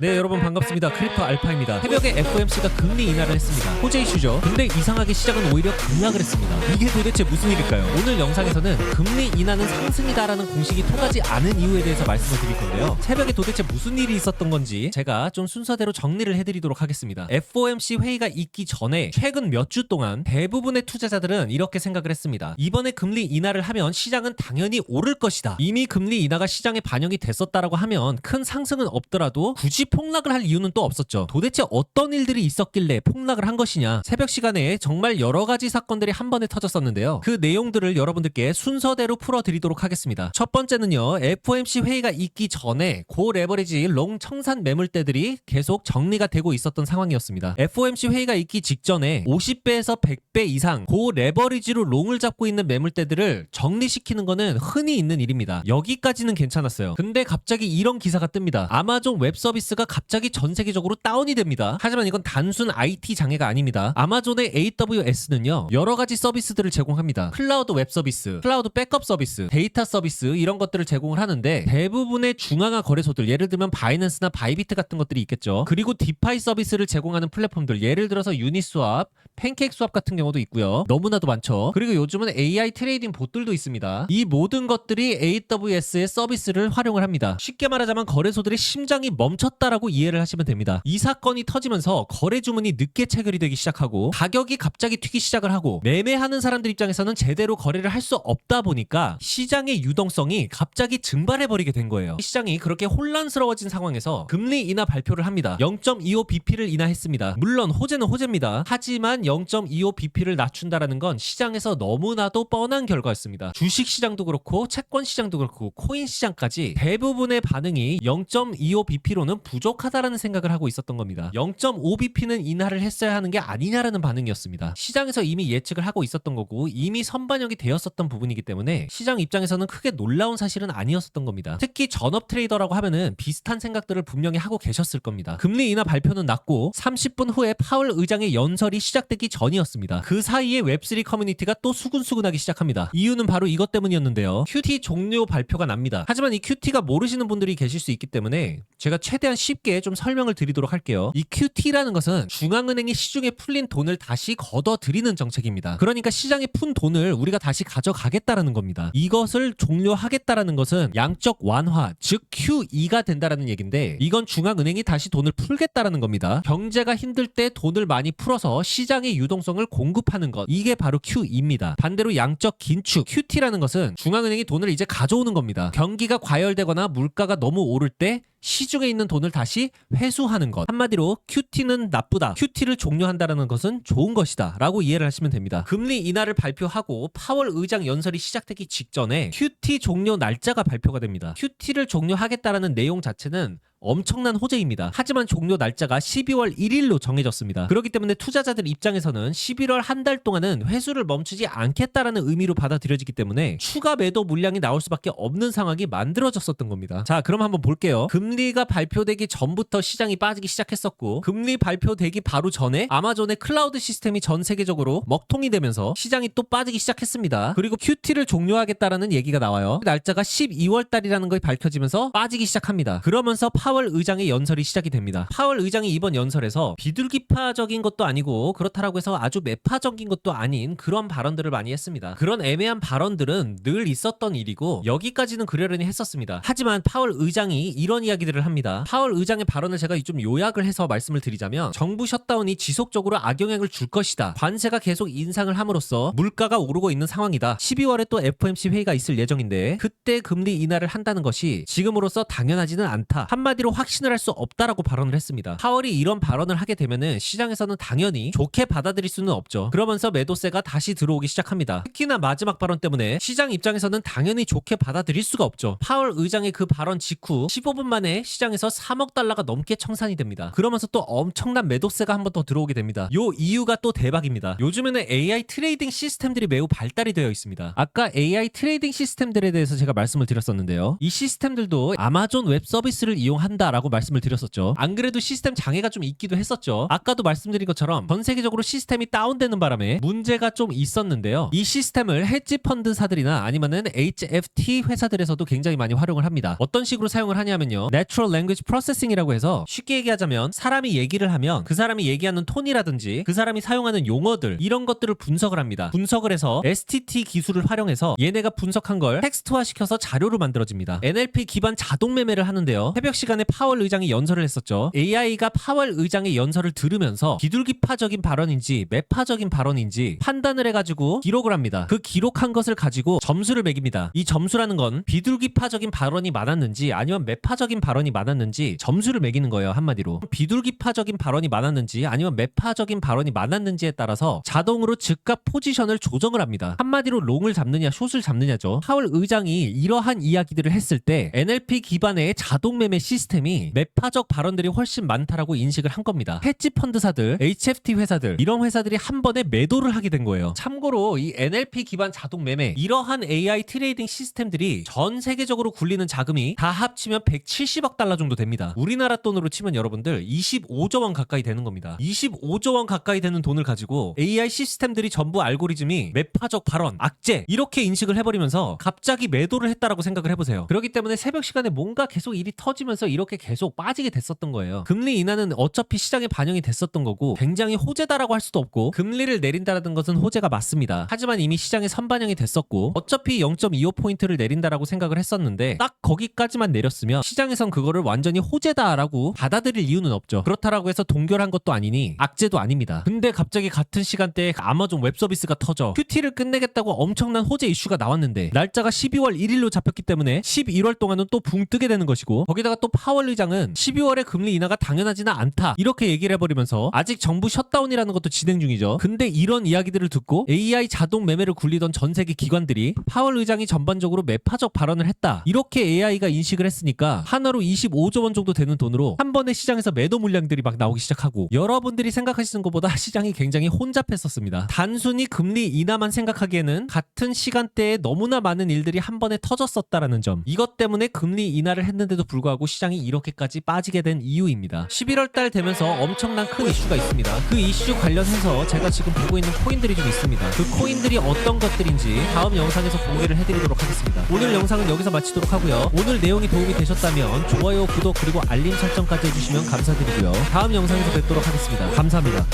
네, 여러분 반갑습니다. 크립토 알파입니다. 새벽에 FOMC가 금리 인하를 했습니다. 호재 이슈죠. 근데 이상하게 시장은 오히려 급락을 했습니다. 이게 도대체 무슨 일일까요? 오늘 영상에서는 금리 인하는 상승이다라는 공식이 통하지 않은 이유에 대해서 말씀을 드릴 건데요. 새벽에 도대체 무슨 일이 있었던 건지 제가 좀 순서대로 정리를 해드리도록 하겠습니다. FOMC 회의가 있기 전에 최근 몇 주 동안 대부분의 투자자들은 이렇게 생각을 했습니다. 이번에 금리 인하를 하면 시장은 당연히 오를 것이다. 이미 금리 인하가 시장에 반영이 됐었다라고 하면 큰 상승은 없더라도 굳이 폭락을 할 이유는 또 없었죠. 도대체 어떤 일들이 있었길래 폭락을 한 것이냐. 새벽 시간에 정말 여러 가지 사건들이 한 번에 터졌었는데요. 그 내용들을 여러분들께 순서대로 풀어드리도록 하겠습니다. 첫 번째는요. FOMC 회의가 있기 전에 고 레버리지 롱 청산 매물대들이 계속 정리가 되고 있었던 상황이었습니다. FOMC 회의가 있기 직전에 50배에서 100배 이상 고 레버리지로 롱을 잡고 있는 매물대들을 정리시키는 거는 흔히 있는 일입니다. 여기까지는 괜찮았어요. 근데 갑자기 이런 기사가 뜹니다. 아마존 웹 서비스가 갑자기 전 세계적으로 다운이 됩니다. 하지만 이건 단순 IT 장애가 아닙니다. 아마존의 AWS는요. 여러 가지 서비스들을 제공합니다. 클라우드 웹 서비스, 클라우드 백업 서비스, 데이터 서비스 이런 것들을 제공을 하는데 대부분의 중앙화 거래소들 예를 들면 바이낸스나 바이비트 같은 것들이 있겠죠. 그리고 디파이 서비스를 제공하는 플랫폼들 예를 들어서 유니스왑, 팬케이크스왑 같은 경우도 있고요. 너무나도 많죠. 그리고 요즘은 AI 트레이딩 봇들도 있습니다. 이 모든 것들이 AWS의 서비스를 활용을 합니다. 쉽게 말하자면 거래소들의 심장이 멈췄다라고 이해를 하시면 됩니다. 이 사건이 터지면서 거래 주문이 늦게 체결이 되기 시작하고 가격이 갑자기 튀기 시작을 하고 매매하는 사람들 입장에서는 제대로 거래를 할 수 없다 보니까 시장의 유동성이 갑자기 증발해버리게 된 거예요. 시장이 그렇게 혼란스러워진 상황에서 금리 인하 발표를 합니다. 0.25bp를 인하했습니다. 물론 호재는 호재입니다. 하지만 0.25bp를 낮춘다라는 건 시장에서 너무나도 뻔한 결과였습니다. 주식시장도 그렇고 채권시장도 그렇고 코인시장까지 대부분의 반응이 0.25bp로는 부족하다라는 생각을 하고 있었던 겁니다. 0.5bp는 인하를 했어야 하는 게 아니냐라는 반응이었습니다. 시장에서 이미 예측을 하고 있었던 거고 이미 선반영이 되었었던 부분이기 때문에 시장 입장에서는 크게 놀라운 사실은 아니었었던 겁니다. 특히 전업 트레이더라고 하면은 비슷한 생각들을 분명히 하고 계셨을 겁니다. 금리 인하 발표는 났고 30분 후에 파월 의장의 연설이 시작되기 전이었습니다. 그 사이에 웹3 커뮤니티가 또 수근수근하기 시작합니다. 이유는 바로 이것 때문이었는데요. QT 종료 발표가 납니다. 하지만 이 QT가 모르시는 분들이 계실 수 있기 때문에 제가 최대한 쉽게 좀 설명을 드리도록 할게요. 이 QT라는 것은 중앙은행이 시중에 풀린 돈을 다시 걷어들이는 정책입니다. 그러니까 시장에 푼 돈을 우리가 다시 가져가겠다라는 겁니다. 이것을 종료하겠다라는 것은 양적 완화, 즉 QE가 된다라는 얘기인데 이건 중앙은행이 다시 돈을 풀겠다라는 겁니다. 경제가 힘들 때 돈을 많이 풀어서 시장의 유동성을 공급하는 것, 이게 바로 QE입니다. 반대로 양적 긴축, QT라는 것은 중앙은행이 돈을 이제 가져오는 겁니다. 경기가 과열되거나 물가가 너무 오를 때 시중에 있는 돈을 다시 회수하는 것. 한마디로 QT는 나쁘다. QT를 종료한다는 것은 좋은 것이다. 라고 이해를 하시면 됩니다. 금리 인하를 발표하고 파월 의장 연설이 시작되기 직전에 QT 종료 날짜가 발표가 됩니다. QT를 종료하겠다라는 내용 자체는 엄청난 호재입니다. 하지만 종료 날짜가 12월 1일로 정해졌습니다. 그렇기 때문에 투자자들 입장에서는 11월 한 달 동안은 회수를 멈추지 않겠다라는 의미로 받아들여지기 때문에 추가 매도 물량이 나올 수밖에 없는 상황이 만들어졌었던 겁니다. 자, 그럼 한번 볼게요. 금리가 발표되기 전부터 시장이 빠지기 시작했었고 금리 발표되기 바로 전에 아마존의 클라우드 시스템이 전 세계적으로 먹통이 되면서 시장이 또 빠지기 시작했습니다. 그리고 QT를 종료하겠다라는 얘기가 나와요. 날짜가 12월 달이라는 것이 밝혀지면서 빠지기 시작합니다. 그러면서 파월 의장의 연설이 시작이 됩니다. 파월 의장이 이번 연설에서 비둘기파적인 것도 아니고 그렇다라고 해서 아주 매파적인 것도 아닌 그런 발언들을 많이 했습니다. 그런 애매한 발언들은 늘 있었던 일이고 여기까지는 그러려니 했었습니다. 하지만 파월 의장이 이런 이야기들을 합니다. 파월 의장의 발언을 제가 좀 요약을 해서 말씀을 드리자면 정부 셧다운이 지속적으로 악영향을 줄 것이다. 관세가 계속 인상을 함으로써 물가가 오르고 있는 상황이다. 12월에 또 FOMC 회의가 있을 예정인데 그때 금리 인하를 한다는 것이 지금으로서 당연하지는 않다. 한마디로 확신을 할 수 없다라고 발언을 했습니다. 파월이 이런 발언을 하게 되면은 시장에서는 당연히 좋게 받아들일 수는 없죠. 그러면서 매도세가 다시 들어오기 시작합니다. 특히나 마지막 발언 때문에 시장 입장에서는 당연히 좋게 받아들일 수가 없죠. 파월 의장의 그 발언 직후 15분 만에 시장에서 3억 달러가 넘게 청산이 됩니다. 그러면서 또 엄청난 매도세가 한 번 더 들어오게 됩니다. 요 이유가 또 대박입니다. 요즘에는 AI 트레이딩 시스템들이 매우 발달이 되어 있습니다. 아까 AI 트레이딩 시스템들에 대해서 제가 말씀을 드렸었는데요. 이 시스템들도 아마존 웹 서비스를 이용하는 한다라고 말씀을 드렸었죠. 안 그래도 시스템 장애가 좀 있기도 했었죠. 아까도 말씀드린 것처럼 전 세계적으로 시스템이 다운되는 바람에 문제가 좀 있었는데요. 이 시스템을 헤지 펀드사들이나 아니면은 HFT 회사들에서도 굉장히 많이 활용을 합니다. 어떤 식으로 사용을 하냐면요. Natural Language Processing이라고 해서 쉽게 얘기하자면 사람이 얘기를 하면 그 사람이 얘기하는 톤이라든지 그 사람이 사용하는 용어들 이런 것들을 분석을 합니다. 분석을 해서 STT 기술을 활용해서 얘네가 분석한 걸 텍스트화 시켜서 자료로 만들어집니다. NLP 기반 자동 매매를 하는데요. 새벽 시간에 파월 의장이 연설을 했었죠. AI가 파월 의장의 연설을 들으면서 비둘기파적인 발언인지 매파적인 발언인지 판단을 해가지고 기록을 합니다. 그 기록한 것을 가지고 점수를 매깁니다. 이 점수라는 건 비둘기파적인 발언이 많았는지 아니면 매파적인 발언이 많았는지 점수를 매기는 거예요. 한마디로 비둘기파적인 발언이 많았는지 아니면 매파적인 발언이 많았는지에 따라서 자동으로 즉각 포지션을 조정을 합니다. 한마디로 롱을 잡느냐 숏을 잡느냐죠. 파월 의장이 이러한 이야기들을 했을 때 NLP 기반의 자동 매매 시스템이 매파적 발언들이 훨씬 많다라고 인식을 한 겁니다. 헤지 펀드사들, HFT 회사들 이런 회사들이 한 번에 매도를 하게 된 거예요. 참고로 이 NLP 기반 자동 매매 이러한 AI 트레이딩 시스템들이 전 세계적으로 굴리는 자금이 다 합치면 170억 달러 정도 됩니다. 우리나라 돈으로 치면 여러분들 25조 원 가까이 되는 겁니다. 25조 원 가까이 되는 돈을 가지고 AI 시스템들이 전부 알고리즘이 매파적 발언, 악재 이렇게 인식을 해버리면서 갑자기 매도를 했다라고 생각을 해보세요. 그렇기 때문에 새벽 시간에 뭔가 계속 일이 터지면서 이렇게 계속 빠지게 됐었던 거예요. 금리 인하는 어차피 시장에 반영이 됐었던 거고 굉장히 호재다라고 할 수도 없고 금리를 내린다라는 것은 호재가 맞습니다. 하지만 이미 시장에 선반영이 됐었고 어차피 0.25포인트를 내린다라고 생각을 했었는데 딱 거기까지만 내렸으면 시장에선 그거를 완전히 호재다라고 받아들일 이유는 없죠. 그렇다라고 해서 동결한 것도 아니니 악재도 아닙니다. 근데 갑자기 같은 시간대에 아마존 웹 서비스가 터져 큐티를 끝내겠다고 엄청난 호재 이슈가 나왔는데 날짜가 12월 1일로 잡혔기 때문에 11월 동안은 또 붕 뜨게 되는 것이고 거기다가 또 파월 의장은 12월에 금리 인하가 당연하지는 않다 이렇게 얘기를 해버리면서 아직 정부 셧다운이라는 것도 진행 중이죠. 근데 이런 이야기들을 듣고 AI 자동 매매를 굴리던 전 세계 기관들이 파월 의장이 전반적으로 매파적 발언을 했다 이렇게 AI가 인식을 했으니까 하나로 25조 원 정도 되는 돈으로 한 번에 시장에서 매도 물량들이 막 나오기 시작하고 여러분들이 생각하시는 것보다 시장이 굉장히 혼잡했었습니다. 단순히 금리 인하만 생각하기에는 같은 시간대에 너무나 많은 일들이 한 번에 터졌었다라는 점 이것 때문에 금리 인하를 했는데도 불구하고 시장이 이렇게까지 빠지게 된 이유입니다. 11월 달 되면서 엄청난 큰 이슈가 있습니다. 그 이슈 관련해서 제가 지금 보고 있는 코인들이 좀 있습니다. 그 코인들이 어떤 것들인지 다음 영상에서 공개를 해드리도록 하겠습니다. 오늘 영상은 여기서 마치도록 하고요. 오늘 내용이 도움이 되셨다면 좋아요, 구독 그리고 알림 설정까지 해주시면 감사드리고요. 다음 영상에서 뵙도록 하겠습니다. 감사합니다.